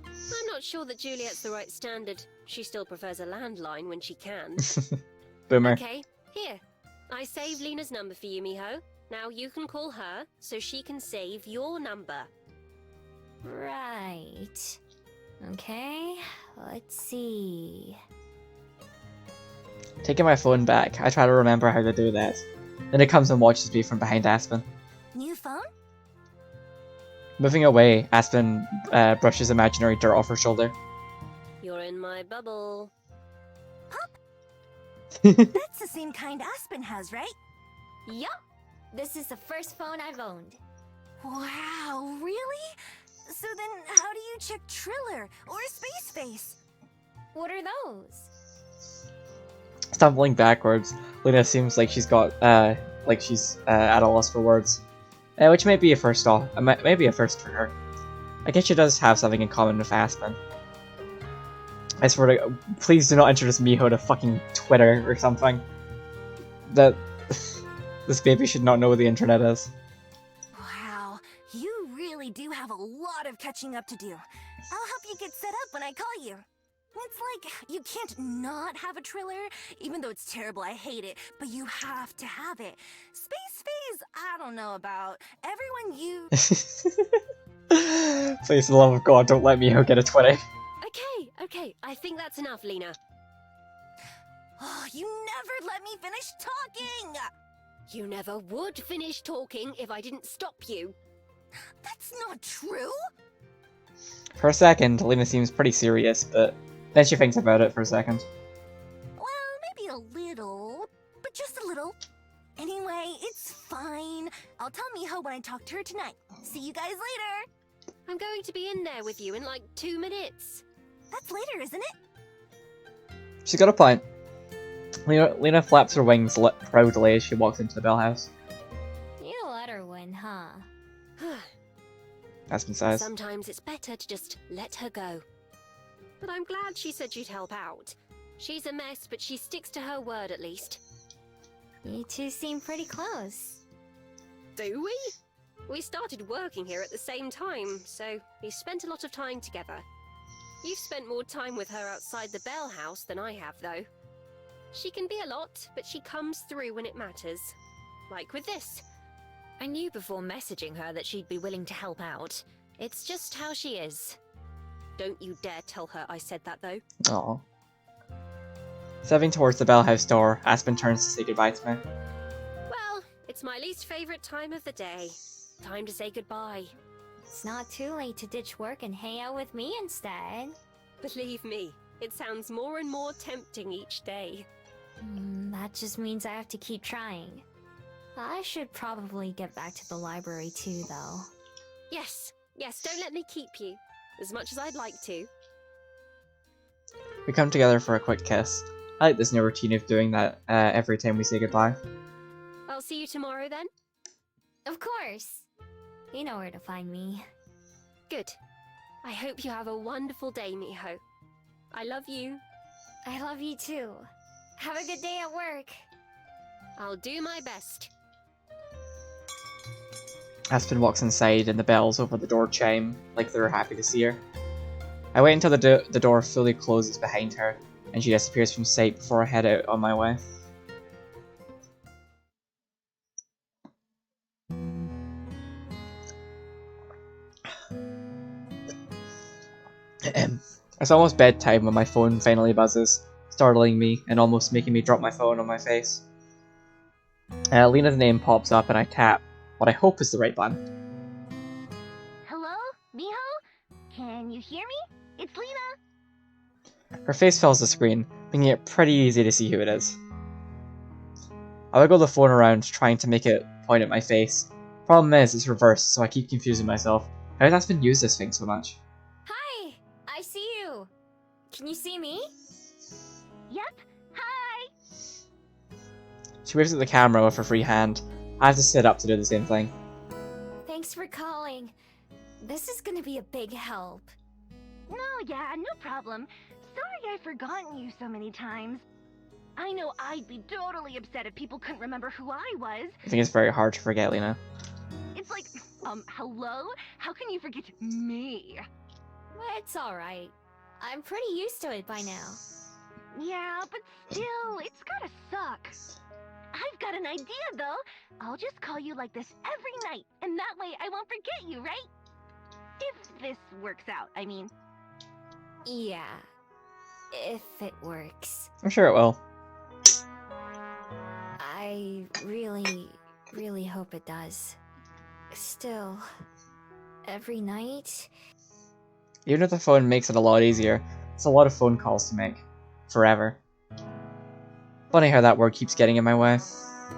I'm not sure that Juliet's the right standard. She still prefers a landline when she can. Boomer. Okay, here. I saved Lena's number for you, Miho. Now you can call her, so she can save your number. Right. Okay, let's see. Taking my phone back, I try to remember how to do that. Then it comes and watches me from behind Aspen. New phone? Moving away, Aspen brushes imaginary dirt off her shoulder. You're in my bubble. That's the same kind Aspen has, right? Yup! This is the first phone I've owned. Wow, really? So then how do you check Triller or Space Face? What are those? Stumbling backwards, Lena seems like she's got, at a loss for words. Which may be a first for her. I guess she does have something in common with Aspen. I swear to please do not introduce Miho to fucking Twitter or something. That this baby should not know what the internet is. Wow, you really do have a lot of catching up to do. I'll help you get set up when I call you. It's like, you can't not have a Triller, even though it's terrible, I hate it, but you have to have it. Space Phase, I don't know about. Everyone you... Please, for the love of God, don't let Miho get a 20. Okay, I think that's enough, Lena. Oh, you never let me finish talking! You never would finish talking if I didn't stop you. That's not true! For a second, Lena seems pretty serious, but then she thinks about it for a second. Well, maybe a little, but just a little. Anyway, it's fine. I'll tell Miho when I talk to her tonight. See you guys later! I'm going to be in there with you in like 2 minutes. That's later, isn't it? She's got a point. Lena flaps her wings proudly as she walks into the bell house. You let her win, huh? Aspen sighs. Sometimes it's better to just let her go. But I'm glad she said she'd help out. She's a mess, but she sticks to her word at least. You two seem pretty close. Do we? We started working here at the same time, so we spent a lot of time together. You've spent more time with her outside the Bell House than I have, though. She can be a lot, but she comes through when it matters. Like with this. I knew before messaging her that she'd be willing to help out. It's just how she is. Don't you dare tell her I said that, though. Aww. Stepping towards the bell house door, Aspen turns to say goodbye to me. Well, it's my least favorite time of the day. Time to say goodbye. It's not too late to ditch work and hang out with me instead. Believe me, it sounds more and more tempting each day. That just means I have to keep trying. I should probably get back to the library too, though. Yes, don't let me keep you. As much as I'd like to. We come together for a quick kiss. I like this new routine of doing that every time we say goodbye. I'll see you tomorrow then. Of course! You know where to find me. Good. I hope you have a wonderful day, Miho. I love you. I love you too. Have a good day at work. I'll do my best. Aspen walks inside and the bells over the door chime, like they're happy to see her. I wait until the door fully closes behind her, and she disappears from sight before I head out on my way. It's almost bedtime when my phone finally buzzes, startling me and almost making me drop my phone on my face. Lena's name pops up and I tap what I hope is the right button. Hello? Miho? Can you hear me? It's Lena. Her face fills the screen, making it pretty easy to see who it is. I wiggle the phone around, trying to make it point at my face. Problem is, it's reversed, so I keep confusing myself. How does Aspen use this thing so much? Hi! I see you! Can you see me? Yep. Hi. She waves at the camera with her free hand. I have to sit up to do the same thing. Thanks for calling. This is gonna be a big help. No, yeah, no problem. Sorry I've forgotten you so many times. I know I'd be totally upset if people couldn't remember who I was. I think it's very hard to forget, Lena. It's like, hello? How can you forget me? It's alright. I'm pretty used to it by now. Yeah, but still, it's gotta suck. I've got an idea, though. I'll just call you like this every night, and that way I won't forget you, right? If this works out, I mean. Yeah. If it works. I'm sure it will. I really hope it does. Still, every night? Even if the phone makes it a lot easier, it's a lot of phone calls to make. Forever. Funny how that word keeps getting in my way.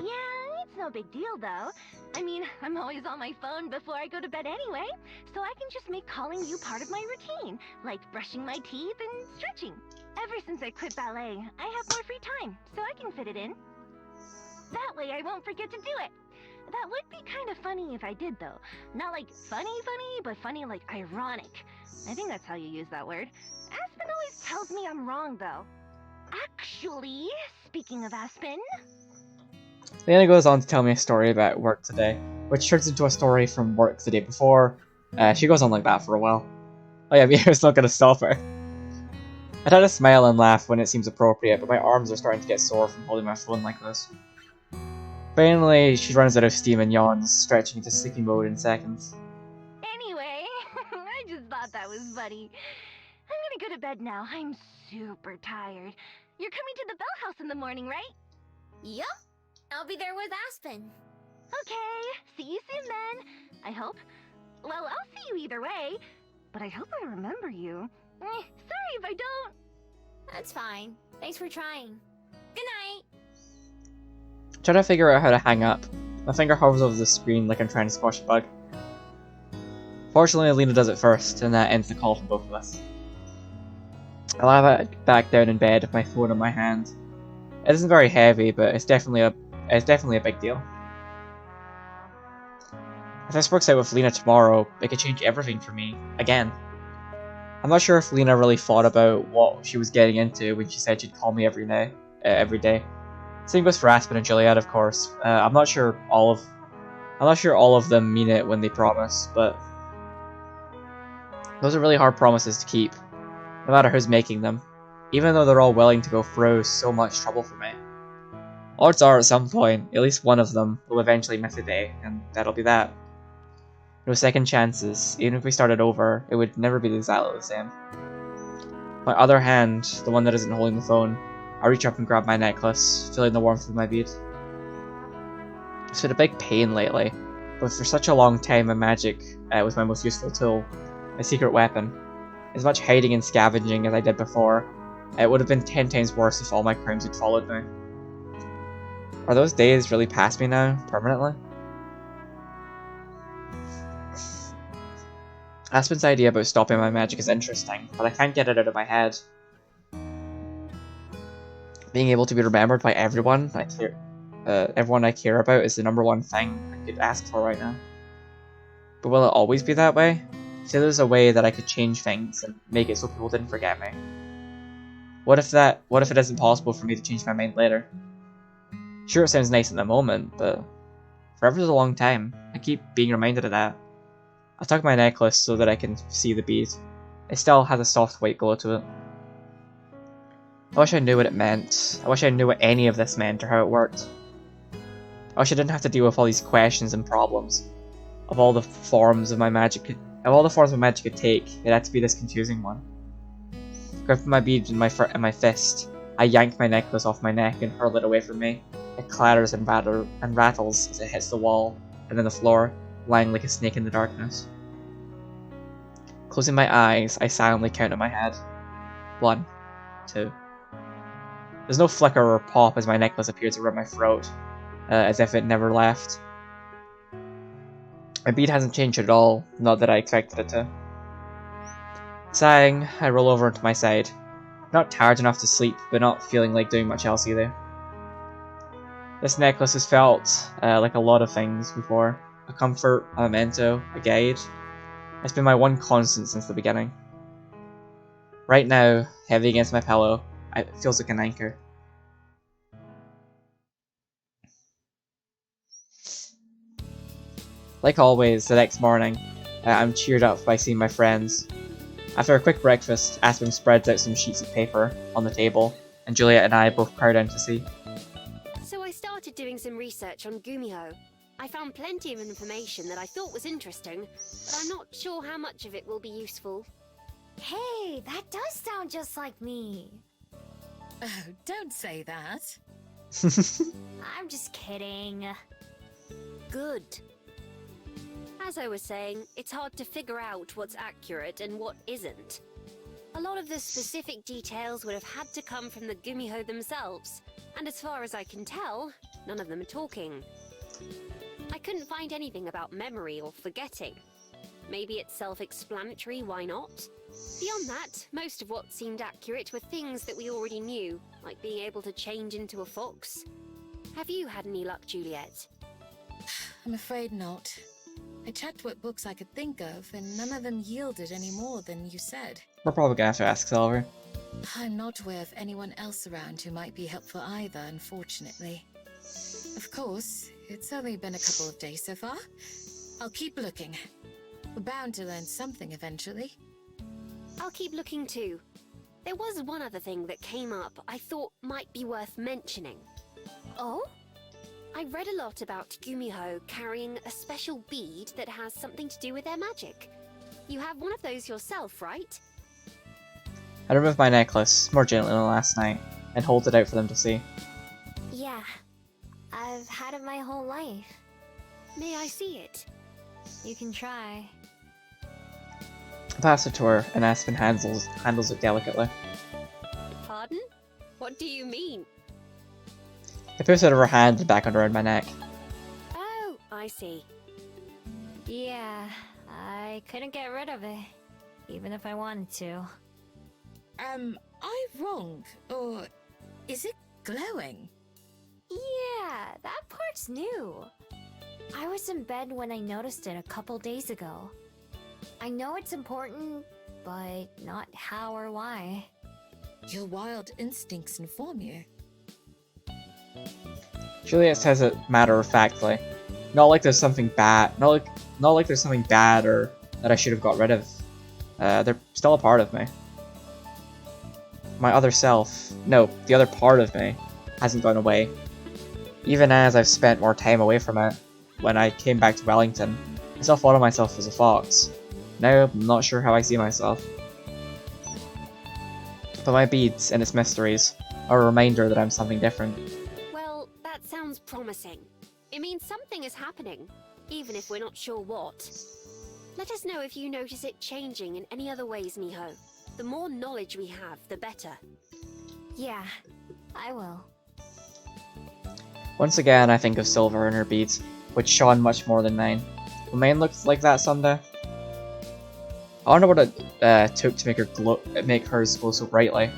Yeah, it's no big deal, though. I mean, I'm always on my phone before I go to bed anyway, so I can just make calling you part of my routine, like brushing my teeth and stretching. Ever since I quit ballet, I have more free time, so I can fit it in. That way I won't forget to do it. That would be kind of funny if I did, though. Not like funny, but funny like ironic. I think that's how you use that word. Aspen always tells me I'm wrong, though. Actually, speaking of Aspen... Lena goes on to tell me a story about work today, which turns into a story from work the day before. She goes on like that for a while. Oh yeah, Mira's not gonna stop her. I try to smile and laugh when it seems appropriate, but my arms are starting to get sore from holding my phone like this. Finally, she runs out of steam and yawns, stretching into sleepy mode in seconds. Anyway, I just thought that was funny. I'm gonna go to bed now. I'm super tired. You're coming to the Bell House in the morning, right? Yup. I'll be there with Aspen. Okay, see you soon then. I hope. Well, I'll see you either way. But I hope I remember you. Sorry if I don't. That's fine. Thanks for trying. Good night. Try to figure out how to hang up. My finger hovers over the screen like I'm trying to squash a bug. Fortunately, Alina does it first, and that ends the call for both of us. I lie back down in bed with my phone in my hand. It isn't very heavy, but it's definitely a big deal. If this works out with Lena tomorrow, it could change everything for me, again. I'm not sure if Lena really thought about what she was getting into when she said she'd call me every day. Same goes for Aspen and Juliet, of course. I'm not sure all of them mean it when they promise, but those are really hard promises to keep, no matter who's making them, even though they're all willing to go through so much trouble for me. Odds are at some point, at least one of them will eventually miss a day, and that'll be that. No second chances. Even if we started over, it would never be exactly the same. My other hand, the one that isn't holding the phone, I reach up and grab my necklace, feeling the warmth of my bead. It's been a big pain lately, but for such a long time my magic was my most useful tool, my secret weapon. As much hiding and scavenging as I did before, it would have been 10 times worse if all my crimes had followed me. Are those days really past me now, permanently? Aspen's idea about stopping my magic is interesting, but I can't get it out of my head. Being able to be remembered by everyone I care about is the #1 thing I could ask for right now. But will it always be that way? Say there's a way that I could change things and make it so people didn't forget me. What if it isn't possible for me to change my mind later? Sure, it sounds nice in the moment, but forever is a long time. I keep being reminded of that. I tuck my necklace so that I can see the bead. It still has a soft white glow to it. I wish I knew what it meant. I wish I knew what any of this meant or how it worked. I wish I didn't have to deal with all these questions and problems. Of all the forms my magic could take, it had to be this confusing one. Gripping my bead in my fist, I yank my necklace off my neck and hurl it away from me. It clatters and rattles as it hits the wall and then the floor, lying like a snake in the darkness. Closing my eyes, I silently count in my head. 1, 2, There's no flicker or pop as my necklace appears around my throat, as if it never left. My bead hasn't changed at all, not that I expected it to. Sighing, I roll over onto my side. Not tired enough to sleep, but not feeling like doing much else either. This necklace has felt like a lot of things before. A comfort, a memento, a guide. It's been my one constant since the beginning. Right now, heavy against my pillow, it feels like an anchor. Like always, the next morning, I'm cheered up by seeing my friends. After a quick breakfast, Aspen spreads out some sheets of paper on the table, and Juliet and I both crowd in to see. So I started doing some research on Gumiho. I found plenty of information that I thought was interesting, but I'm not sure how much of it will be useful. Hey, that does sound just like me. Oh, don't say that. I'm just kidding. Good. As I was saying, it's hard to figure out what's accurate and what isn't. A lot of the specific details would have had to come from the Gumiho themselves, and as far as I can tell, none of them are talking. I couldn't find anything about memory or forgetting. Maybe it's self-explanatory, why not? Beyond that, most of what seemed accurate were things that we already knew, like being able to change into a fox. Have you had any luck, Juliet? I'm afraid not. I checked what books I could think of, and none of them yielded any more than you said. We're probably gonna have to ask Silver. I'm not aware of anyone else around who might be helpful either, unfortunately. Of course, it's only been a couple of days so far. I'll keep looking. We're bound to learn something eventually. I'll keep looking too. There was one other thing that came up I thought might be worth mentioning. Oh? I read a lot about Gumiho carrying a special bead that has something to do with their magic. You have one of those yourself, right? I remove my necklace, more gently than last night, and hold it out for them to see. Yeah. I've had it my whole life. May I see it? You can try. I pass it to her, and Aspen handles it delicately. Pardon? What do you mean? I push it over her hand and back around my neck. Oh, I see. Yeah, I couldn't get rid of it, even if I wanted to. Am I wrong? Or is it glowing? Yeah, that part's new. I was in bed when I noticed it a couple days ago. I know it's important, but not how or why. Your wild instincts inform you. Juliet says it matter-of-factly. Not like there's something bad. Not like there's something bad or that I should have got rid of. They're still a part of me. My other self, no, the other part of me, hasn't gone away. Even as I've spent more time away from it, when I came back to Wellington, I still thought of myself as a fox. Now I'm not sure how I see myself. But my beads and its mysteries are a reminder that I'm something different. Well, that sounds promising. It means something is happening, even if we're not sure what. Let us know if you notice it changing in any other ways, Miho. The more knowledge we have, the better. Yeah, I will. Once again, I think of Silver and her beads, which shone much more than mine. Will mine look like that someday? I wonder what it took to make hers glow so brightly.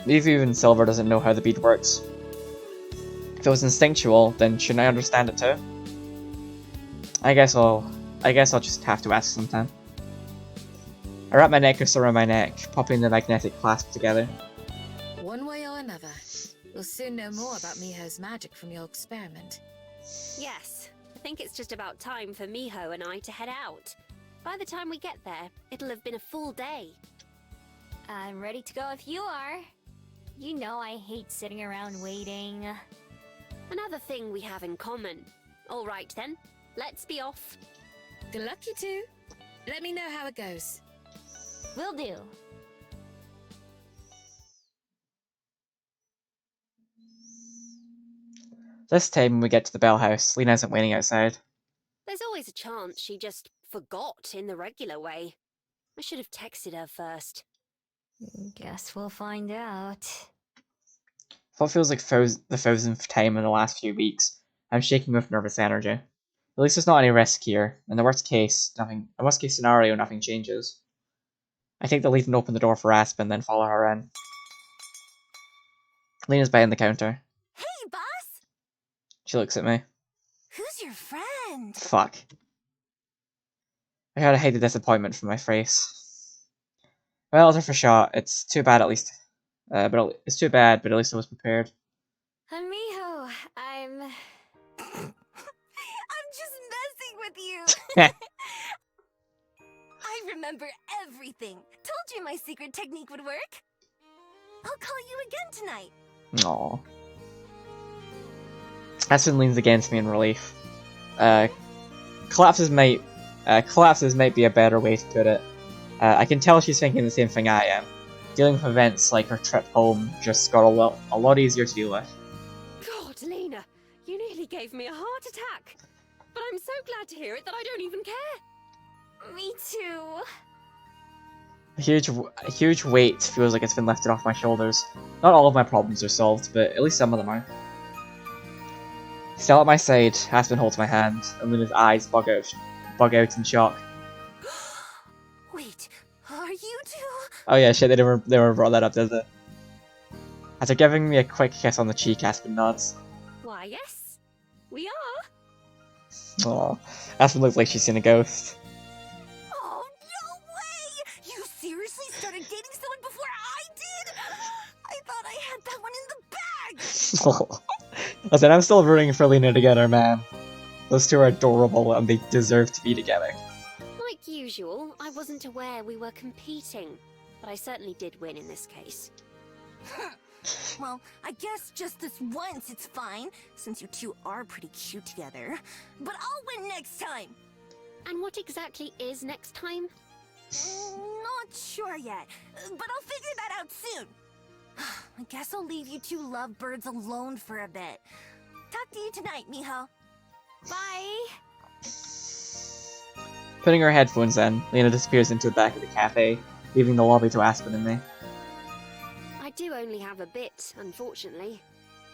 Maybe even Silver doesn't know how the bead works. If it was instinctual, then shouldn't I understand it too? I guess I'll just have to ask sometime. I wrap my necklace around my neck, popping the magnetic clasp together. One way or another, we'll soon know more about Miho's magic from your experiment. Yes, I think it's just about time for Miho and I to head out. By the time we get there, it'll have been a full day. I'm ready to go if you are. You know I hate sitting around waiting. Another thing we have in common. All right then, let's be off. Good luck, you two. Let me know how it goes. Will do. This time when we get to the Bell House, Lena isn't waiting outside. There's always a chance she just forgot in the regular way. I should have texted her first. Guess we'll find out. What feels like the thousandth time in the last few weeks, I'm shaking with nervous energy. At least there's not any risk here. In the worst case scenario, nothing changes. I take the lead and open the door for Aspen, then follow her in. Lena's behind the counter. Hey, boss! She looks at me. Who's your friend? Fuck. I gotta hide the disappointment from my face. Well, it's worth a shot. It's too bad at least. It's too bad, but at least I was prepared. Miho, I'm... I'm just messing with you. I remember everything. Told you my secret technique would work. I'll call you again tonight. Aww. Aspen leans against me in relief. Collapses might be a better way to put it. I can tell she's thinking the same thing I am. Dealing with events like her trip home just got a lot easier to deal with. God, Lena, you nearly gave me a heart attack. But I'm so glad to hear it that I don't even care. Me too. A huge weight feels like it's been lifted off my shoulders. Not all of my problems are solved, but at least some of them are. Still at my side, Aspen holds my hand, and Luna's eyes bug out in shock. Wait, are you two? Oh yeah, shit, they never brought that up, did they? After giving me a quick kiss on the cheek, Aspen nods. Why, yes, we are. Aww. Aspen looks like she's seen a ghost. Oh, no way! You seriously started dating someone before I did? I thought I had that one in the bag! Listen, I'm still rooting for Lena to get her man. Those two are adorable and they deserve to be together. Like usual, I wasn't aware we were competing, but I certainly did win in this case. Well, I guess just this once it's fine, since you two are pretty cute together. But I'll win next time! And what exactly is next time? Not sure yet, but I'll figure that out soon. I guess I'll leave you two lovebirds alone for a bit. Talk to you tonight, Miho. Bye. Putting her headphones in, Lena disappears into the back of the cafe, leaving the lobby to Aspen and me. I do only have a bit, unfortunately.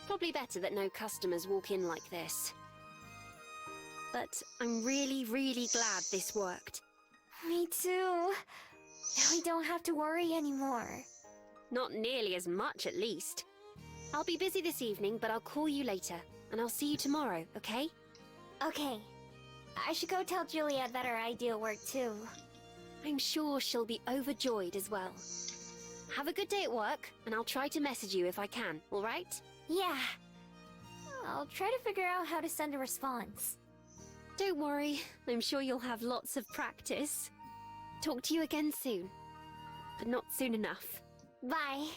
Probably better that no customers walk in like this. But I'm really, really glad this worked. Me too. Now we don't have to worry anymore. Not nearly as much, at least. I'll be busy this evening, but I'll call you later, and I'll see you tomorrow, okay? Okay. I should go tell Juliet that our idea worked too. I'm sure she'll be overjoyed as well. Have a good day at work, and I'll try to message you if I can, alright? Yeah. I'll try to figure out how to send a response. Don't worry, I'm sure you'll have lots of practice. Talk to you again soon. But not soon enough. Bye.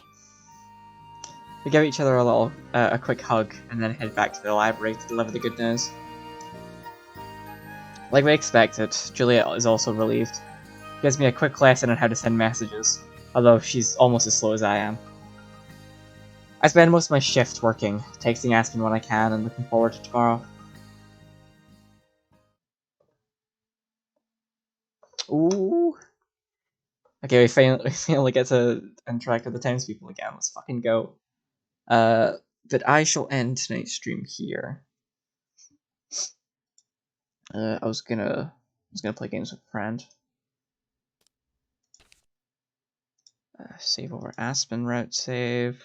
We give each other a quick hug, and then head back to the library to deliver the good news. Like we expected, Juliet is also relieved. She gives me a quick lesson on how to send messages, although she's almost as slow as I am. I spend most of my shift working, texting Aspen when I can, and looking forward to tomorrow. Ooh. Okay, we finally get to interact with the townspeople again. Let's fucking go. But I shall end tonight's stream here. I was gonna play games with a friend. Save over Aspen route save.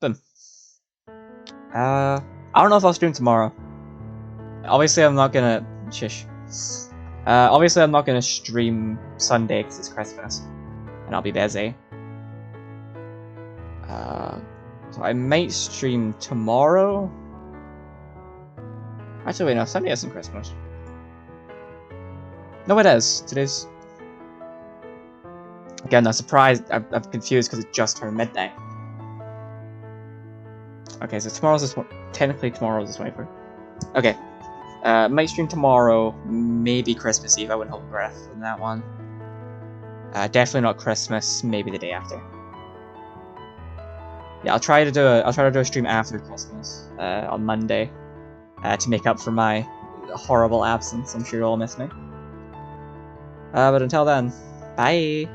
Boom. I don't know if I'll stream tomorrow. Obviously, I'm not gonna obviously, I'm not gonna stream Sunday because it's Christmas, and I'll be busy. So I might stream tomorrow. Actually, wait, no, Sunday isn't Christmas. No, it is. Today's. Again, I'm surprised. I'm confused because it just turned midnight. Okay, so technically tomorrow's the 24th. Okay. Might stream tomorrow, maybe Christmas Eve. I wouldn't hold my breath on that one. Definitely not Christmas. Maybe the day after. Yeah, I'll try to do a stream after Christmas on Monday to make up for my horrible absence. I'm sure you'll all miss me. But until then, bye.